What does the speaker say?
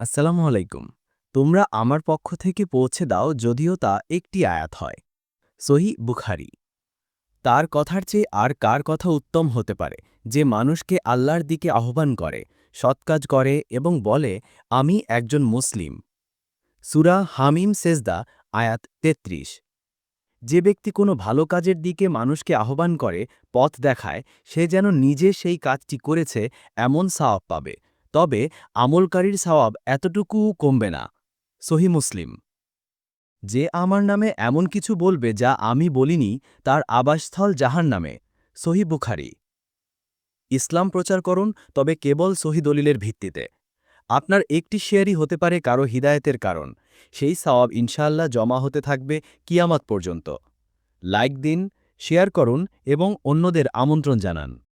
আসসালামু আলাইকুম। তোমরা আমার পক্ষ থেকে পৌঁছে দাও, যদিও তা একটি আয়াত হয়। সহিহ বুখারী। তার কথার চেয়ে আর কার কথা উত্তম হতে পারে, যে মানুষকে আল্লাহর দিকে আহ্বান করে, সৎকাজ করে এবং বলে, আমি একজন মুসলিম। সূরা হামিম সেজদা, আয়াত ৩৩। যে ব্যক্তি কোনো ভালো কাজের দিকে মানুষকে আহ্বান করে, পথ দেখায়, সে যেন নিজে সেই কাজটি করেছে এমন সওয়াব পাবে। তবে আমলকারীর সওয়াব এতটুকুও কমবে না। সহিহ মুসলিম। যে আমার নামে এমন কিছু বলবে যা আমি বলিনি, তার আবাসস্থল জাহান্নামে। সহিহ বুখারী। ইসলাম প্রচার করুন, তবে কেবল সহিহ দলিলের ভিত্তিতে। আপনার একটি শেয়ারই হতে পারে কারো হিদায়েতের কারণ। সেই সওয়াব ইনশাআল্লাহ জমা হতে থাকবে কিয়ামত পর্যন্ত। লাইক দিন, শেয়ার করুন এবং অন্যদের আমন্ত্রণ জানান।